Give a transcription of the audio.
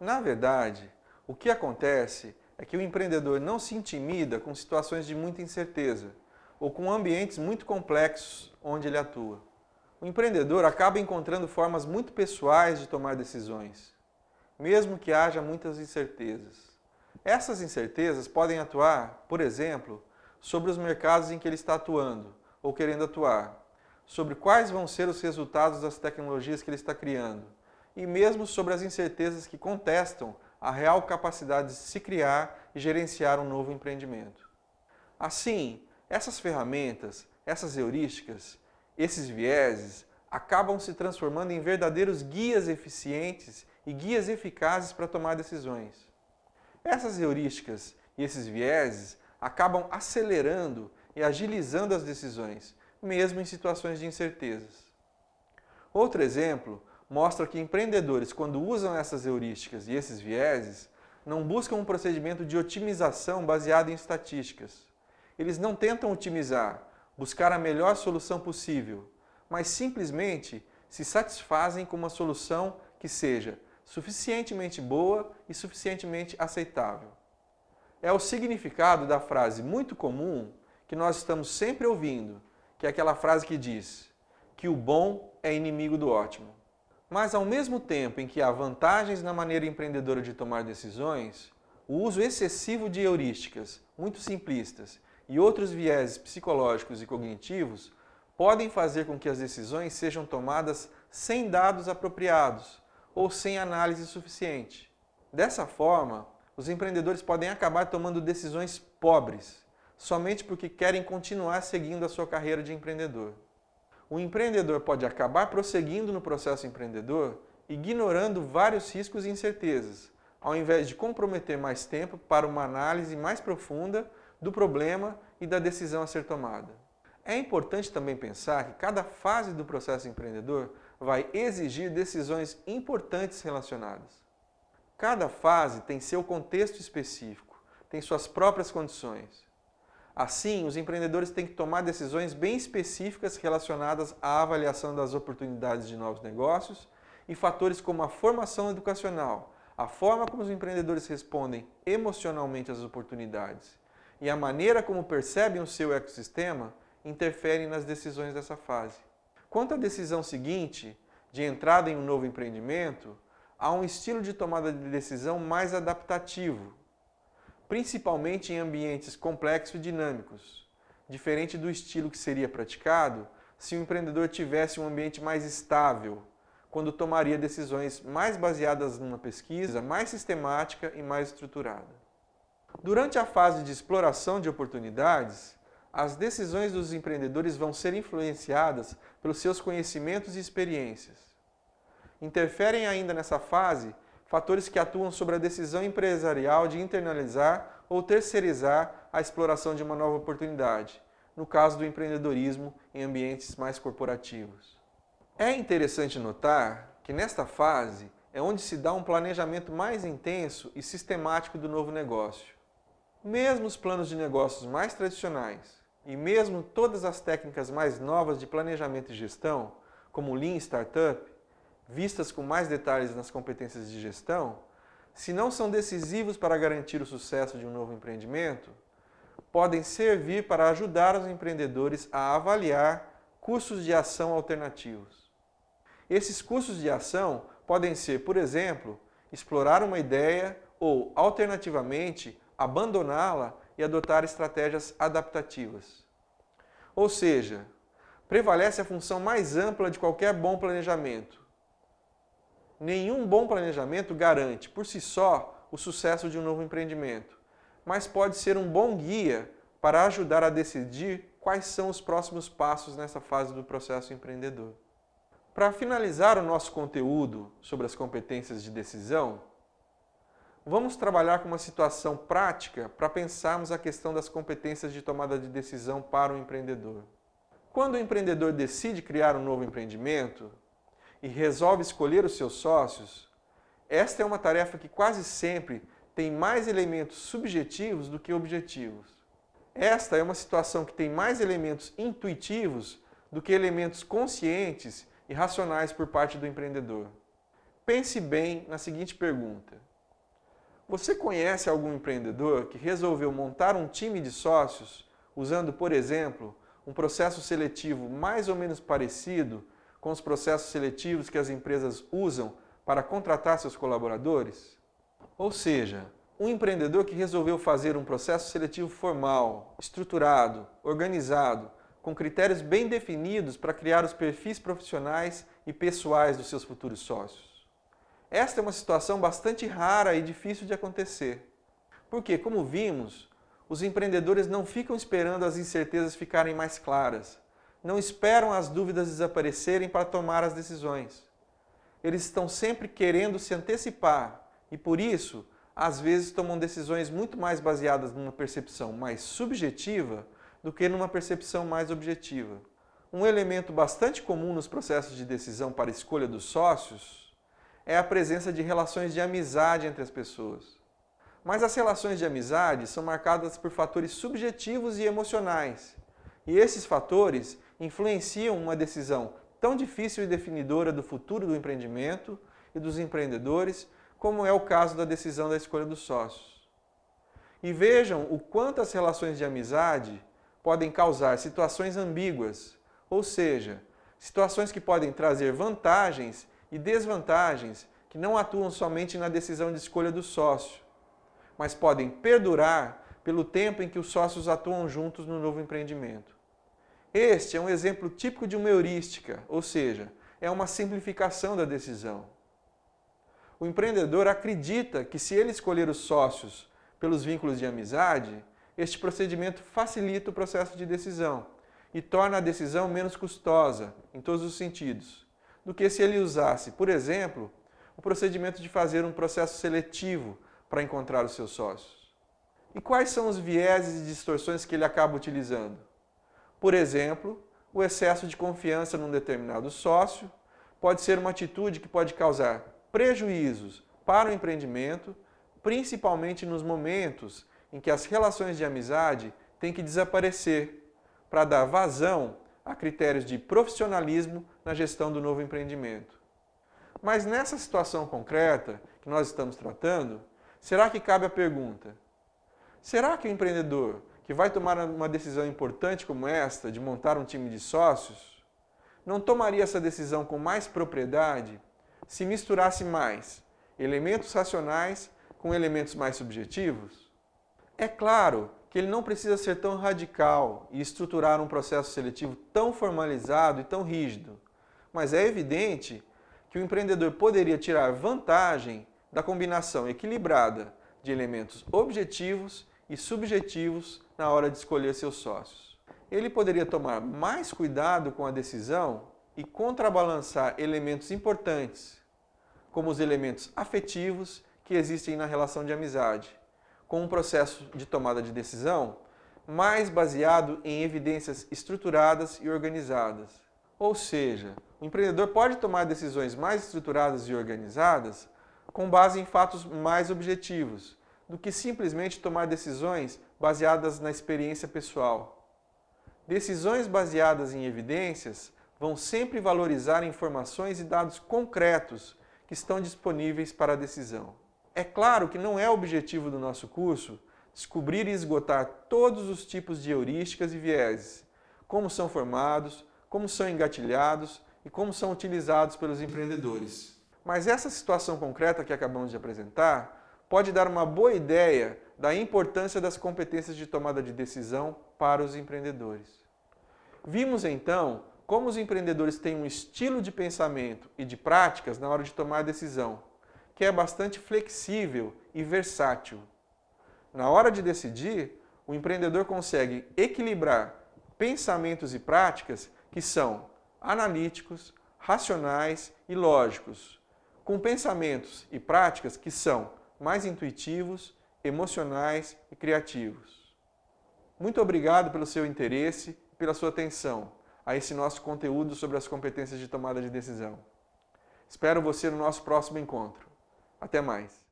Na verdade, o que acontece é que o empreendedor não se intimida com situações de muita incerteza ou com ambientes muito complexos onde ele atua. O empreendedor acaba encontrando formas muito pessoais de tomar decisões, mesmo que haja muitas incertezas. Essas incertezas podem atuar, por exemplo, sobre os mercados em que ele está atuando ou querendo atuar, sobre quais vão ser os resultados das tecnologias que ele está criando, e mesmo sobre as incertezas que contestam a real capacidade de se criar e gerenciar um novo empreendimento. Assim, essas ferramentas, essas heurísticas, esses vieses acabam se transformando em verdadeiros guias eficientes e guias eficazes para tomar decisões. Essas heurísticas e esses vieses acabam acelerando e agilizando as decisões, mesmo em situações de incertezas. Outro exemplo mostra que empreendedores, quando usam essas heurísticas e esses vieses, não buscam um procedimento de otimização baseado em estatísticas. Eles não tentam otimizar, buscar a melhor solução possível, mas simplesmente se satisfazem com uma solução que seja suficientemente boa e suficientemente aceitável. É o significado da frase muito comum que nós estamos sempre ouvindo, que é aquela frase que diz que o bom é inimigo do ótimo. Mas ao mesmo tempo em que há vantagens na maneira empreendedora de tomar decisões, o uso excessivo de heurísticas, muito simplistas, e outros vieses psicológicos e cognitivos podem fazer com que as decisões sejam tomadas sem dados apropriados ou sem análise suficiente. Dessa forma, os empreendedores podem acabar tomando decisões pobres, somente porque querem continuar seguindo a sua carreira de empreendedor. O empreendedor pode acabar prosseguindo no processo empreendedor, ignorando vários riscos e incertezas, ao invés de comprometer mais tempo para uma análise mais profunda do problema e da decisão a ser tomada. É importante também pensar que cada fase do processo empreendedor vai exigir decisões importantes relacionadas. Cada fase tem seu contexto específico, tem suas próprias condições. Assim, os empreendedores têm que tomar decisões bem específicas relacionadas à avaliação das oportunidades de novos negócios e fatores como a formação educacional, a forma como os empreendedores respondem emocionalmente às oportunidades e a maneira como percebem o seu ecossistema interferem nas decisões dessa fase. Quanto à decisão seguinte, de entrada em um novo empreendimento, há um estilo de tomada de decisão mais adaptativo, principalmente em ambientes complexos e dinâmicos, diferente do estilo que seria praticado se o empreendedor tivesse um ambiente mais estável, quando tomaria decisões mais baseadas numa pesquisa mais sistemática e mais estruturada. Durante a fase de exploração de oportunidades, as decisões dos empreendedores vão ser influenciadas pelos seus conhecimentos e experiências. Interferem ainda nessa fase fatores que atuam sobre a decisão empresarial de internalizar ou terceirizar a exploração de uma nova oportunidade, no caso do empreendedorismo em ambientes mais corporativos. É interessante notar que nesta fase é onde se dá um planejamento mais intenso e sistemático do novo negócio. Mesmo os planos de negócios mais tradicionais e mesmo todas as técnicas mais novas de planejamento e gestão, como o Lean Startup, vistas com mais detalhes nas competências de gestão, se não são decisivos para garantir o sucesso de um novo empreendimento, podem servir para ajudar os empreendedores a avaliar cursos de ação alternativos. Esses cursos de ação podem ser, por exemplo, explorar uma ideia ou, alternativamente, abandoná-la e adotar estratégias adaptativas. Ou seja, prevalece a função mais ampla de qualquer bom planejamento. Nenhum bom planejamento garante, por si só, o sucesso de um novo empreendimento, mas pode ser um bom guia para ajudar a decidir quais são os próximos passos nessa fase do processo empreendedor. Para finalizar o nosso conteúdo sobre as competências de decisão, vamos trabalhar com uma situação prática para pensarmos a questão das competências de tomada de decisão para o empreendedor. Quando o empreendedor decide criar um novo empreendimento e resolve escolher os seus sócios, esta é uma tarefa que quase sempre tem mais elementos subjetivos do que objetivos. Esta é uma situação que tem mais elementos intuitivos do que elementos conscientes e racionais por parte do empreendedor. pense bem na seguinte pergunta. Você conhece algum empreendedor que resolveu montar um time de sócios usando, por exemplo, um processo seletivo mais ou menos parecido com os processos seletivos que as empresas usam para contratar seus colaboradores? Ou seja, um empreendedor que resolveu fazer um processo seletivo formal, estruturado, organizado, com critérios bem definidos para criar os perfis profissionais e pessoais dos seus futuros sócios. Esta é uma situação bastante rara e difícil de acontecer. Porque, como vimos, os empreendedores não ficam esperando as incertezas ficarem mais claras, não esperam as dúvidas desaparecerem para tomar as decisões. Eles estão sempre querendo se antecipar e, por isso, às vezes tomam decisões muito mais baseadas numa percepção mais subjetiva do que numa percepção mais objetiva. Um elemento bastante comum nos processos de decisão para a escolha dos sócios é a presença de relações de amizade entre as pessoas. Mas as relações de amizade são marcadas por fatores subjetivos e emocionais, e esses fatores influenciam uma decisão tão difícil e definidora do futuro do empreendimento e dos empreendedores, como é o caso da decisão da escolha dos sócios. E vejam o quanto as relações de amizade podem causar situações ambíguas, ou seja, situações que podem trazer vantagens e desvantagens que não atuam somente na decisão de escolha do sócio, mas podem perdurar pelo tempo em que os sócios atuam juntos no novo empreendimento. Este é um exemplo típico de uma heurística, ou seja, é uma simplificação da decisão. O empreendedor acredita que se ele escolher os sócios pelos vínculos de amizade, este procedimento facilita o processo de decisão e torna a decisão menos custosa, em todos os sentidos, do que se ele usasse, por exemplo, o procedimento de fazer um processo seletivo para encontrar os seus sócios. E quais são os vieses e distorções que ele acaba utilizando? Por exemplo, o excesso de confiança num determinado sócio pode ser uma atitude que pode causar prejuízos para o empreendimento, principalmente nos momentos em que as relações de amizade têm que desaparecer para dar vazão a critérios de profissionalismo na gestão do novo empreendimento. Mas nessa situação concreta que nós estamos tratando, será que cabe a pergunta: será que o empreendedor que vai tomar uma decisão importante como esta, de montar um time de sócios, não tomaria essa decisão com mais propriedade se misturasse mais elementos racionais com elementos mais subjetivos? É claro que ele não precisa ser tão radical e estruturar um processo seletivo tão formalizado e tão rígido, mas é evidente que o empreendedor poderia tirar vantagem da combinação equilibrada de elementos objetivos e subjetivos na hora de escolher seus sócios. Ele poderia tomar mais cuidado com a decisão e contrabalançar elementos importantes, como os elementos afetivos que existem na relação de amizade, com um processo de tomada de decisão mais baseado em evidências estruturadas e organizadas. Ou seja, o empreendedor pode tomar decisões mais estruturadas e organizadas com base em fatos mais objetivos, do que simplesmente tomar decisões baseadas na experiência pessoal. Decisões baseadas em evidências vão sempre valorizar informações e dados concretos que estão disponíveis para a decisão. É claro que não é objetivo do nosso curso descobrir e esgotar todos os tipos de heurísticas e vieses, como são formados, como são engatilhados e como são utilizados pelos empreendedores. Mas essa situação concreta que acabamos de apresentar pode dar uma boa ideia da importância das competências de tomada de decisão para os empreendedores. Vimos então como os empreendedores têm um estilo de pensamento e de práticas na hora de tomar a decisão, que é bastante flexível e versátil. Na hora de decidir, o empreendedor consegue equilibrar pensamentos e práticas que são analíticos, racionais e lógicos, com pensamentos e práticas que são mais intuitivos, emocionais e criativos. Muito obrigado pelo seu interesse e pela sua atenção a esse nosso conteúdo sobre as competências de tomada de decisão. Espero você no nosso próximo encontro. Até mais!